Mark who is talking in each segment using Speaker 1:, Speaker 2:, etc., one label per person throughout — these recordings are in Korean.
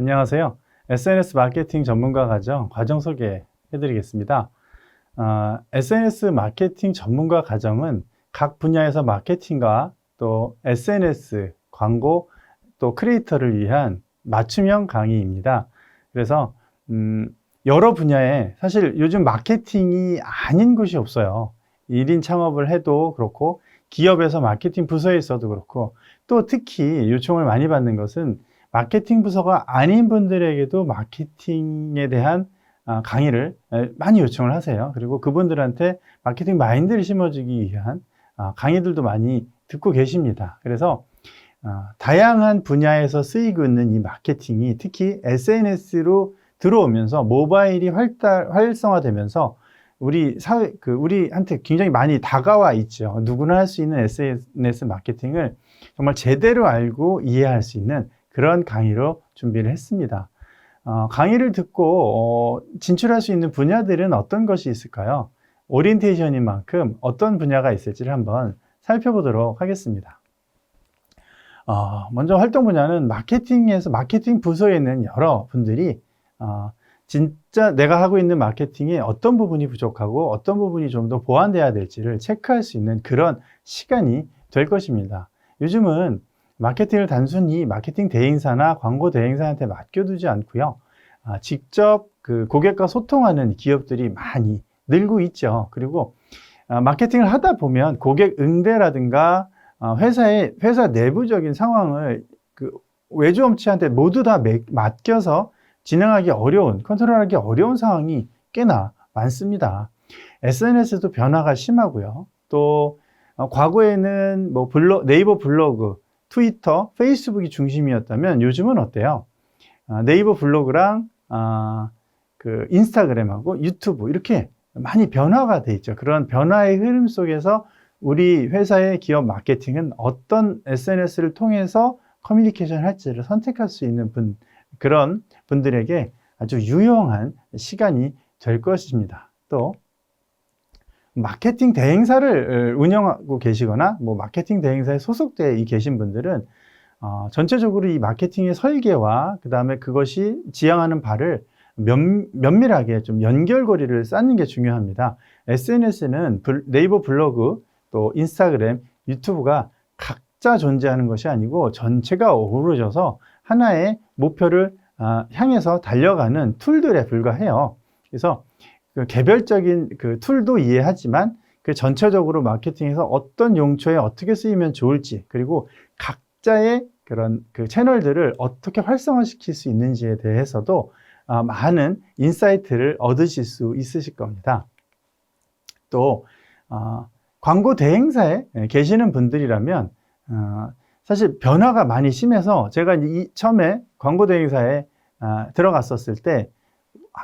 Speaker 1: 안녕하세요. SNS 마케팅 전문가 과정 소개해 드리겠습니다. SNS 마케팅 전문가 과정은 각 분야에서 마케팅과 또 SNS, 광고, 또 크리에이터를 위한 맞춤형 강의입니다. 그래서 여러 분야에 사실 요즘 마케팅이 아닌 곳이 없어요. 1인 창업을 해도 그렇고 기업에서 마케팅 부서에 있어도 그렇고, 또 특히 요청을 많이 받는 것은 마케팅 부서가 아닌 분들에게도 마케팅에 대한 강의를 많이 요청을 하세요. 그리고 그분들한테 마케팅 마인드를 심어주기 위한 강의들도 많이 듣고 계십니다. 그래서 다양한 분야에서 쓰이고 있는 이 마케팅이 특히 SNS로 들어오면서 모바일이 활성화되면서 우리 사회, 우리한테 굉장히 많이 다가와 있죠. 누구나 할 수 있는 SNS 마케팅을 정말 제대로 알고 이해할 수 있는 그런 강의로 준비를 했습니다. 강의를 듣고 진출할 수 있는 분야들은 어떤 것이 있을까요? 오리엔테이션인 만큼 어떤 분야가 있을지를 한번 살펴보도록 하겠습니다. 먼저 활동 분야는 마케팅 부서에 있는 여러 분들이 진짜 내가 하고 있는 마케팅에 어떤 부분이 부족하고 어떤 부분이 좀 더 보완돼야 될지를 체크할 수 있는 그런 시간이 될 것입니다. 요즘은 마케팅을 단순히 마케팅 대행사나 광고 대행사한테 맡겨두지 않고요. 직접 그 고객과 소통하는 기업들이 많이 늘고 있죠. 그리고 마케팅을 하다 보면 고객 응대라든가 회사 내부적인 상황을 그 외주업체한테 모두 다 맡겨서 진행하기 어려운, 컨트롤하기 어려운 상황이 꽤나 많습니다. SNS도 변화가 심하고요. 또 과거에는 뭐 네이버 블로그, 트위터, 페이스북이 중심이었다면 요즘은 어때요? 네이버 블로그랑 그 인스타그램하고 유튜브 이렇게 많이 변화가 돼 있죠. 그런 변화의 흐름 속에서 우리 회사의 기업 마케팅은 어떤 SNS를 통해서 커뮤니케이션 할지를 선택할 수 있는 그런 분들에게 아주 유용한 시간이 될 것입니다. 또 마케팅 대행사를 운영하고 계시거나 뭐 마케팅 대행사에 소속되어 계신 분들은 전체적으로 이 마케팅의 설계와 그 다음에 그것이 지향하는 바를 면밀하게 좀 연결고리를 쌓는 게 중요합니다. SNS는 네이버 블로그, 또 인스타그램, 유튜브가 각자 존재하는 것이 아니고 전체가 어우러져서 하나의 목표를 향해서 달려가는 툴들에 불과해요. 그래서 그 개별적인 그 툴도 이해하지만 그 전체적으로 마케팅에서 어떤 용처에 어떻게 쓰이면 좋을지, 그리고 각자의 그런 그 채널들을 어떻게 활성화시킬 수 있는지에 대해서도 많은 인사이트를 얻으실 수 있으실 겁니다. 또 광고 대행사에 계시는 분들이라면 사실 변화가 많이 심해서 제가 처음에 광고 대행사에 들어갔었을 때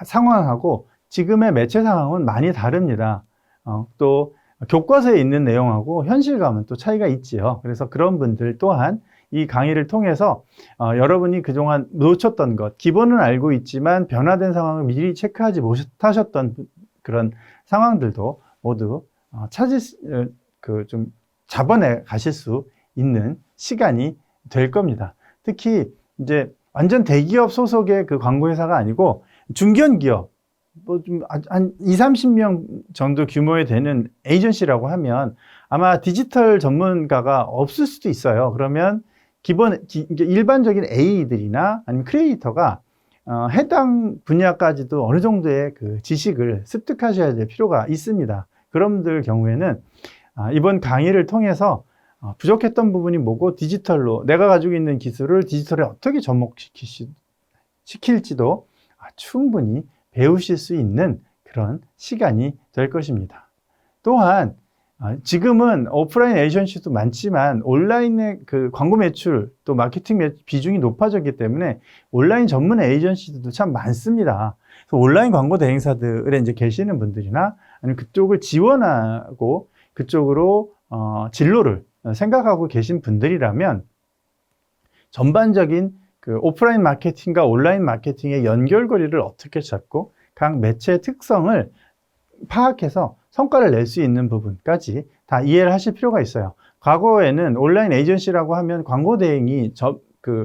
Speaker 1: 상황하고 지금의 매체 상황은 많이 다릅니다. 또 교과서에 있는 내용하고 현실감은 또 차이가 있지요. 그래서 그런 분들 또한 이 강의를 통해서 여러분이 그동안 놓쳤던 것, 기본은 알고 있지만 변화된 상황을 미리 체크하지 못하셨던 그런 상황들도 모두 좀 잡아내 가실 수 있는 시간이 될 겁니다. 특히 이제 완전 대기업 소속의 그 광고회사가 아니고 중견기업, 뭐 좀 한 30명 정도 규모에 되는 에이전시라고 하면 아마 디지털 전문가가 없을 수도 있어요. 그러면 일반적인 AE들이나 아니면 크리에이터가 해당 분야까지도 어느 정도의 그 지식을 습득하셔야 될 필요가 있습니다. 그런 분들 경우에는 이번 강의를 통해서 부족했던 부분이 뭐고 디지털로 내가 가지고 있는 기술을 디지털에 어떻게 접목시킬지도 충분히 배우실 수 있는 그런 시간이 될 것입니다. 또한 지금은 오프라인 에이전시도 많지만 온라인의 그 광고 매출 또 마케팅 비중이 높아졌기 때문에 온라인 전문 에이전시들도 참 많습니다. 그래서 온라인 광고 대행사들에 이제 계시는 분들이나 아니면 그쪽을 지원하고 그쪽으로 진로를 생각하고 계신 분들이라면 전반적인 그 오프라인 마케팅과 온라인 마케팅의 연결고리를 어떻게 잡고 각 매체의 특성을 파악해서 성과를 낼 수 있는 부분까지 다 이해를 하실 필요가 있어요. 과거에는 온라인 에이전시라고 하면 광고 대행이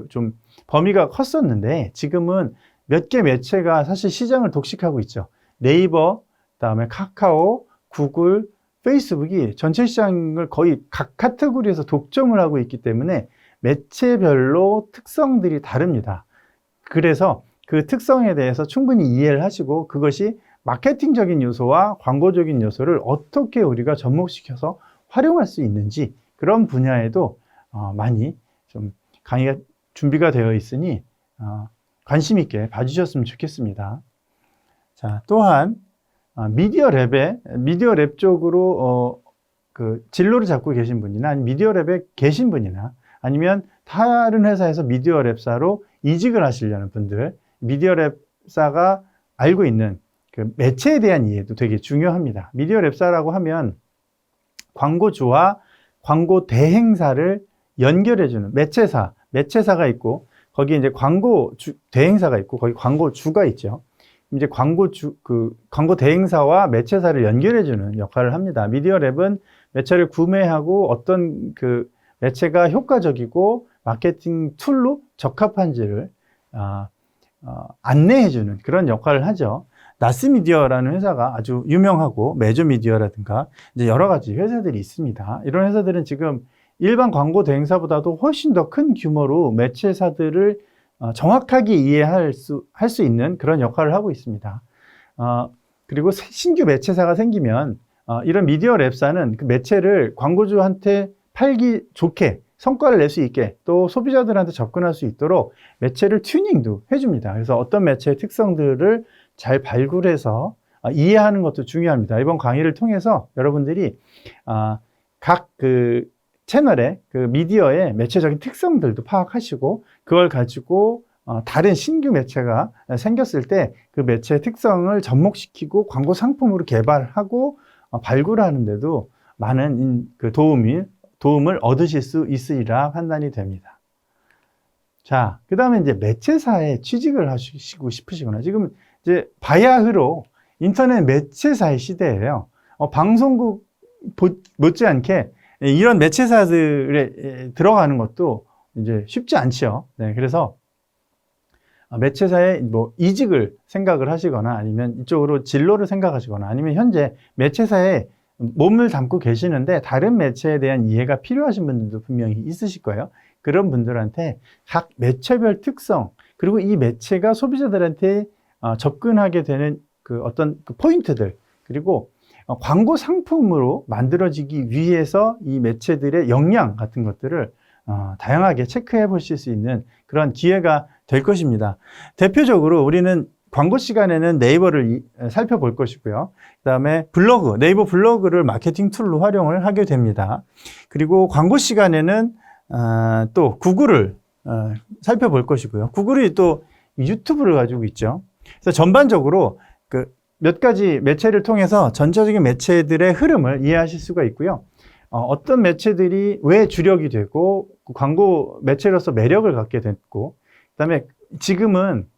Speaker 1: 좀 범위가 컸었는데 지금은 몇 개 매체가 사실 시장을 독식하고 있죠. 네이버, 그다음에 카카오, 구글, 페이스북이 전체 시장을 거의 각 카테고리에서 독점을 하고 있기 때문에 매체별로 특성들이 다릅니다. 그래서 그 특성에 대해서 충분히 이해를 하시고 그것이 마케팅적인 요소와 광고적인 요소를 어떻게 우리가 접목시켜서 활용할 수 있는지 그런 분야에도 많이 좀 강의가 준비가 되어 있으니 관심 있게 봐주셨으면 좋겠습니다. 자, 또한 미디어 랩 쪽으로 그 진로를 잡고 계신 분이나 아니면 미디어 랩에 계신 분이나 아니면 다른 회사에서 미디어 랩사로 이직을 하시려는 분들, 미디어 랩사가 알고 있는 그 매체에 대한 이해도 되게 중요합니다. 미디어 랩사라고 하면 광고주와 광고 대행사를 연결해주는 매체사가 있고 거기에 이제 대행사가 있고 거기 광고주가 있죠. 이제 광고 대행사와 매체사를 연결해주는 역할을 합니다. 미디어 랩은 매체를 구매하고 어떤 그 매체가 효과적이고 마케팅 툴로 적합한지를 안내해주는 그런 역할을 하죠. 나스미디어라는 회사가 아주 유명하고 메조미디어라든가 이제 여러 가지 회사들이 있습니다. 이런 회사들은 지금 일반 광고 대행사보다도 훨씬 더 큰 규모로 매체사들을 정확하게 이해할 수 있는 그런 역할을 하고 있습니다. 그리고 신규 매체사가 생기면 이런 미디어 랩사는 그 매체를 광고주한테 팔기 좋게 성과를 낼 수 있게 또 소비자들한테 접근할 수 있도록 매체를 튜닝도 해줍니다. 그래서 어떤 매체의 특성들을 잘 발굴해서 이해하는 것도 중요합니다. 이번 강의를 통해서 여러분들이 각 그 채널의 그 미디어의 매체적인 특성들도 파악하시고 그걸 가지고 다른 신규 매체가 생겼을 때 그 매체의 특성을 접목시키고 광고 상품으로 개발하고 발굴하는 데도 많은 그 도움을 얻으실 수 있으리라 판단이 됩니다. 자, 그 다음에 이제 매체사에 취직을 하시고 싶으시거나 지금 이제 바야흐로 인터넷 매체사의 시대예요. 방송국 못지않게 이런 매체사들에 들어가는 것도 이제 쉽지 않죠. 네, 그래서 매체사에 뭐 이직을 생각을 하시거나 아니면 이쪽으로 진로를 생각하시거나 아니면 현재 매체사에 몸을 담고 계시는데 다른 매체에 대한 이해가 필요하신 분들도 분명히 있으실 거예요. 그런 분들한테 각 매체별 특성 그리고 이 매체가 소비자들한테 접근하게 되는 그 어떤 그 포인트들 그리고 광고 상품으로 만들어지기 위해서 이 매체들의 역량 같은 것들을 다양하게 체크해 보실 수 있는 그런 기회가 될 것입니다. 대표적으로 우리는 광고 시간에는 네이버를 살펴볼 것이고요. 그 다음에 네이버 블로그를 마케팅 툴로 활용을 하게 됩니다. 그리고 광고 시간에는 또 구글을 살펴볼 것이고요. 구글이 또 유튜브를 가지고 있죠. 그래서 전반적으로 그 몇 가지 매체를 통해서 전체적인 매체들의 흐름을 이해하실 수가 있고요. 어떤 매체들이 왜 주력이 되고 광고 매체로서 매력을 갖게 됐고 그다음에 지금은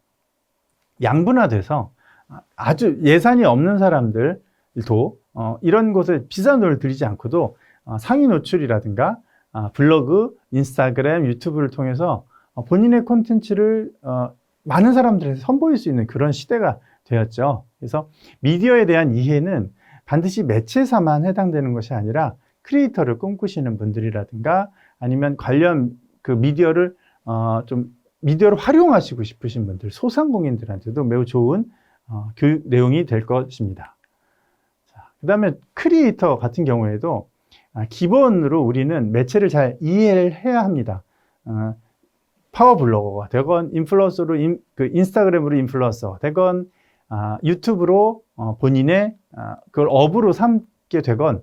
Speaker 1: 양분화돼서 아주 예산이 없는 사람들도 이런 곳에 비싼 돈을 들이지 않고도 상위 노출이라든가 블로그, 인스타그램, 유튜브를 통해서 본인의 콘텐츠를 많은 사람들에게 선보일 수 있는 그런 시대가 되었죠. 그래서 미디어에 대한 이해는 반드시 매체사만 해당되는 것이 아니라 크리에이터를 꿈꾸시는 분들이라든가 아니면 관련 그 미디어를 미디어를 활용하시고 싶으신 분들, 소상공인들한테도 매우 좋은 교육 내용이 될 것입니다. 그 다음에 크리에이터 같은 경우에도 기본으로 우리는 매체를 잘 이해를 해야 합니다. 파워블로거가 되건 인플루언서로 인스타그램으로 인플루언서 되건 유튜브로 본인의 그걸 업으로 삼게 되건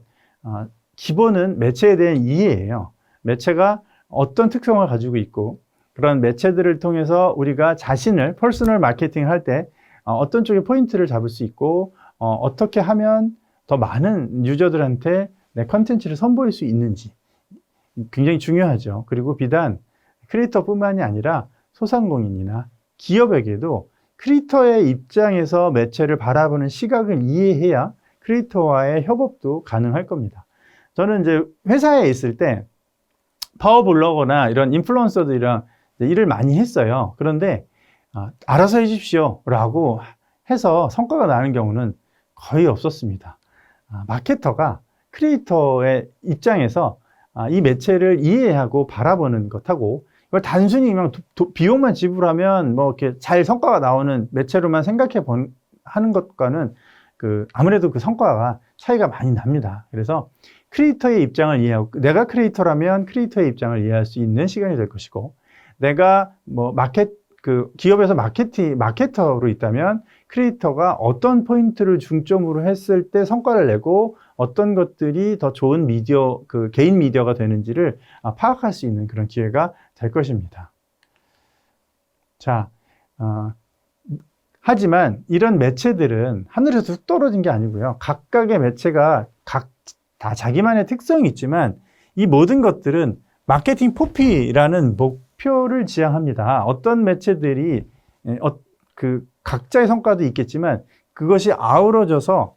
Speaker 1: 기본은 매체에 대한 이해예요. 매체가 어떤 특성을 가지고 있고 그런 매체들을 통해서 우리가 자신을 퍼스널 마케팅을 할 때 어떤 쪽에 포인트를 잡을 수 있고 어떻게 하면 더 많은 유저들한테 내 컨텐츠를 선보일 수 있는지 굉장히 중요하죠. 그리고 비단 크리에이터뿐만이 아니라 소상공인이나 기업에게도 크리에이터의 입장에서 매체를 바라보는 시각을 이해해야 크리에이터와의 협업도 가능할 겁니다. 저는 이제 회사에 있을 때 파워블로거나 이런 인플루언서들이랑 일을 많이 했어요. 그런데 알아서 해주십시오 라고 해서 성과가 나는 경우는 거의 없었습니다. 마케터가 크리에이터의 입장에서 이 매체를 이해하고 바라보는 것하고 이걸 단순히 그냥 비용만 지불하면 뭐 이렇게 잘 성과가 나오는 매체로만 하는 것과는 아무래도 그 성과가 차이가 많이 납니다. 그래서 크리에이터의 입장을 이해하고, 내가 크리에이터라면 크리에이터의 입장을 이해할 수 있는 시간이 될 것이고, 내가 뭐 기업에서 마케터로 있다면 크리에이터가 어떤 포인트를 중점으로 했을 때 성과를 내고 어떤 것들이 더 좋은 개인 미디어가 되는지를 파악할 수 있는 그런 기회가 될 것입니다. 자, 하지만 이런 매체들은 하늘에서 뚝 떨어진 게 아니고요. 각각의 매체가 다 자기만의 특성이 있지만 이 모든 것들은 마케팅 포피라는 목표를 지향합니다. 어떤 매체들이 각자의 성과도 있겠지만 그것이 아우러져서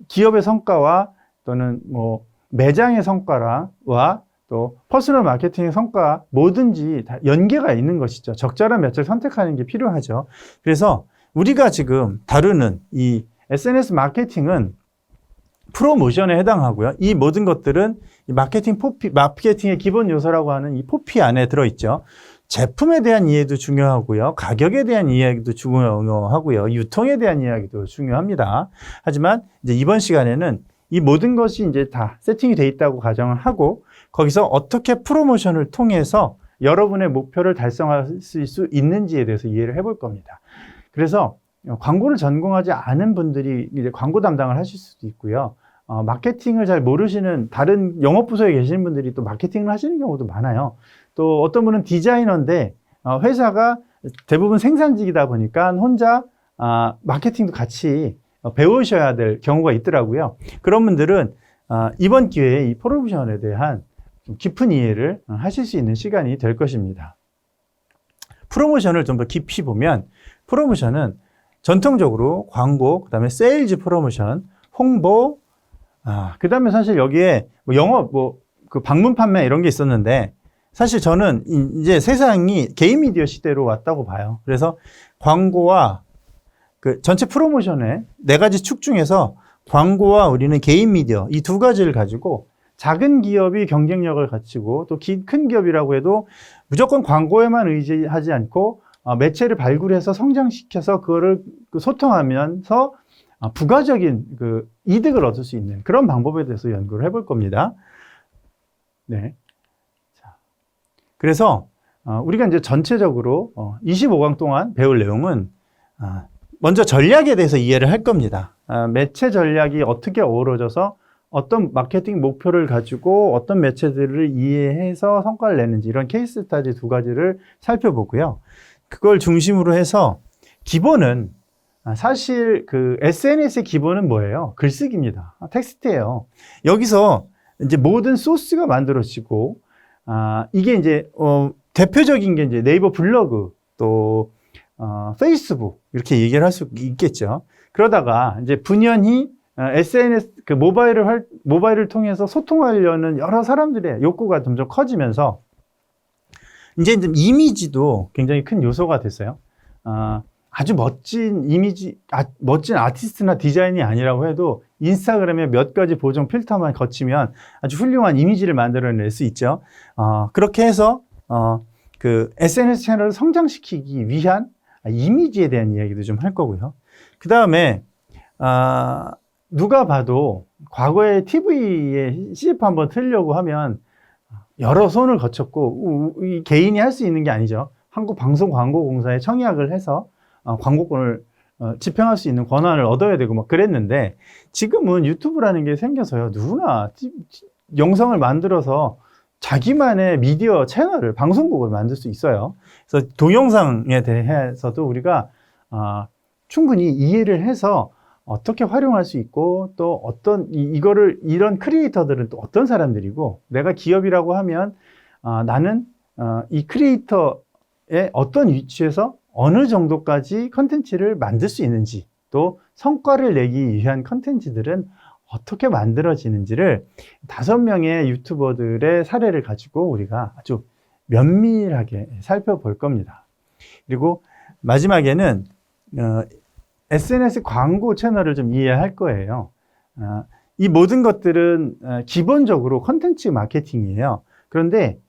Speaker 1: 기업의 성과와 또는 뭐 매장의 성과와 또 퍼스널 마케팅의 성과 뭐든지 다 연계가 있는 것이죠. 적절한 매체를 선택하는 게 필요하죠. 그래서 우리가 지금 다루는 이 SNS 마케팅은 프로모션에 해당하고요. 이 모든 것들은 마케팅의 기본 요소라고 하는 이 포피 안에 들어있죠. 제품에 대한 이해도 중요하고요. 가격에 대한 이야기도 중요하고요. 유통에 대한 이야기도 중요합니다. 하지만 이제 이번 시간에는 이 모든 것이 이제 다 세팅이 돼 있다고 가정을 하고 거기서 어떻게 프로모션을 통해서 여러분의 목표를 달성할 수 있는지에 대해서 이해를 해볼 겁니다. 그래서 광고를 전공하지 않은 분들이 이제 광고 담당을 하실 수도 있고요. 마케팅을 잘 모르시는 다른 영업부서에 계시는 분들이 또 마케팅을 하시는 경우도 많아요. 또 어떤 분은 디자이너인데 회사가 대부분 생산직이다 보니까 혼자 마케팅도 같이 배우셔야 될 경우가 있더라고요. 그런 분들은 이번 기회에 이 프로모션에 대한 좀 깊은 이해를 하실 수 있는 시간이 될 것입니다. 프로모션을 좀 더 깊이 보면 프로모션은 전통적으로 광고, 그 다음에 세일즈 프로모션, 홍보, 그 다음에 사실 여기에 뭐 영업, 방문 판매 이런 게 있었는데 사실 저는 이제 세상이 개인 미디어 시대로 왔다고 봐요. 그래서 광고와 전체 프로모션의 4가지 축 중에서 광고와 우리는 개인 미디어 이 2가지를 가지고 작은 기업이 경쟁력을 갖추고 또 큰 기업이라고 해도 무조건 광고에만 의지하지 않고 매체를 발굴해서 성장시켜서 그거를 소통하면서 부가적인 이득을 얻을 수 있는 그런 방법에 대해서 연구를 해볼 겁니다. 네. 자, 그래서 우리가 이제 전체적으로 25강 동안 배울 내용은 먼저 전략에 대해서 이해를 할 겁니다. 매체 전략이 어떻게 어우러져서 어떤 마케팅 목표를 가지고 어떤 매체들을 이해해서 성과를 내는지 이런 케이스 스터디 2가지를 살펴보고요. 그걸 중심으로 해서 기본은 사실 SNS의 기본은 뭐예요? 글쓰기입니다. 텍스트예요. 여기서 이제 모든 소스가 만들어지고 이게 이제 대표적인 게 이제 네이버 블로그 또 페이스북 이렇게 얘기를 할 수 있겠죠. 그러다가 이제 분연히 SNS 모바일을 통해서 소통하려는 여러 사람들의 욕구가 점점 커지면서 이제 이미지도 굉장히 큰 요소가 됐어요. 아주 멋진 이미지, 멋진 아티스트나 디자인이 아니라고 해도 인스타그램에 몇 가지 보정 필터만 거치면 아주 훌륭한 이미지를 만들어낼 수 있죠. 그렇게 해서 SNS 채널을 성장시키기 위한 이미지에 대한 이야기도 좀 할 거고요. 그 다음에 누가 봐도 과거에 TV에 CF 한번 틀려고 하면 여러 손을 거쳤고 이 개인이 할 수 있는 게 아니죠. 한국방송광고공사에 청약을 해서 광고권을 집행할 수 있는 권한을 얻어야 되고 막 그랬는데 지금은 유튜브라는 게 생겨서요. 누구나 영상을 만들어서 자기만의 미디어 채널을, 방송국을 만들 수 있어요. 그래서 동영상에 대해서도 우리가 충분히 이해를 해서 어떻게 활용할 수 있고 또 이런 크리에이터들은 또 어떤 사람들이고 내가 기업이라고 하면 나는 이 크리에이터의 어떤 위치에서 어느 정도까지 컨텐츠를 만들 수 있는지 또 성과를 내기 위한 컨텐츠들은 어떻게 만들어지는지를 5명의 유튜버들의 사례를 가지고 우리가 아주 면밀하게 살펴볼 겁니다. 그리고 마지막에는 SNS 광고 채널을 좀 이해할 거예요. 이 모든 것들은 기본적으로 컨텐츠 마케팅이에요. 그런데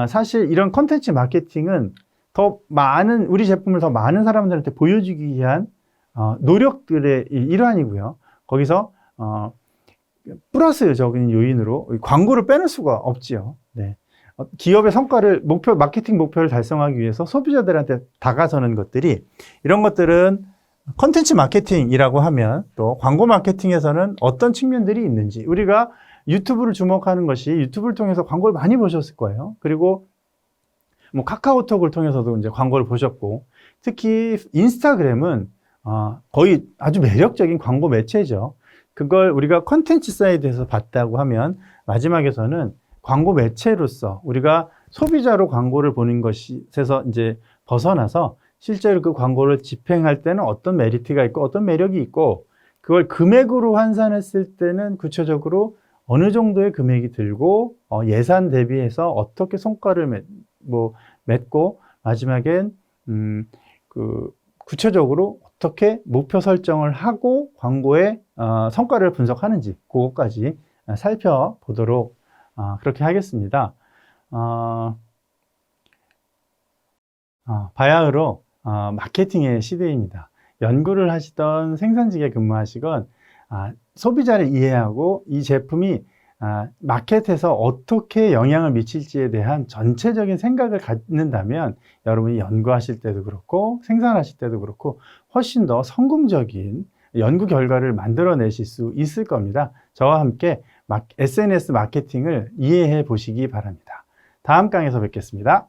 Speaker 1: 사실 이런 컨텐츠 마케팅은 더 많은, 우리 제품을 더 많은 사람들한테 보여주기 위한 노력들의 일환이고요. 거기서 플러스적인 요인으로 광고를 빼놓을 수가 없지요. 네. 기업의 성과를 마케팅 목표를 달성하기 위해서 소비자들한테 다가서는 것들이, 이런 것들은 컨텐츠 마케팅이라고 하면, 또 광고 마케팅에서는 어떤 측면들이 있는지, 우리가 유튜브를 주목하는 것이, 유튜브를 통해서 광고를 많이 보셨을 거예요. 그리고 뭐 카카오톡을 통해서도 이제 광고를 보셨고, 특히 인스타그램은 거의 아주 매력적인 광고 매체죠. 그걸 우리가 컨텐츠 사이드에서 봤다고 하면, 마지막에서는 광고 매체로서 우리가 소비자로 광고를 보는 것에서 이제 벗어나서 실제로 그 광고를 집행할 때는 어떤 메리트가 있고 어떤 매력이 있고, 그걸 금액으로 환산했을 때는 구체적으로 어느 정도의 금액이 들고 예산 대비해서 어떻게 성과를 맺고, 마지막엔 구체적으로 어떻게 목표 설정을 하고 광고의 성과를 분석하는지, 그것까지 살펴보도록 그렇게 하겠습니다. 바야흐로 마케팅의 시대입니다. 연구를 하시던 생산직에 근무하시건 소비자를 이해하고 이 제품이 마켓에서 어떻게 영향을 미칠지에 대한 전체적인 생각을 갖는다면, 여러분이 연구하실 때도 그렇고 생산하실 때도 그렇고 훨씬 더 성공적인 연구 결과를 만들어내실 수 있을 겁니다. 저와 함께 SNS 마케팅을 이해해 보시기 바랍니다. 다음 강에서 뵙겠습니다.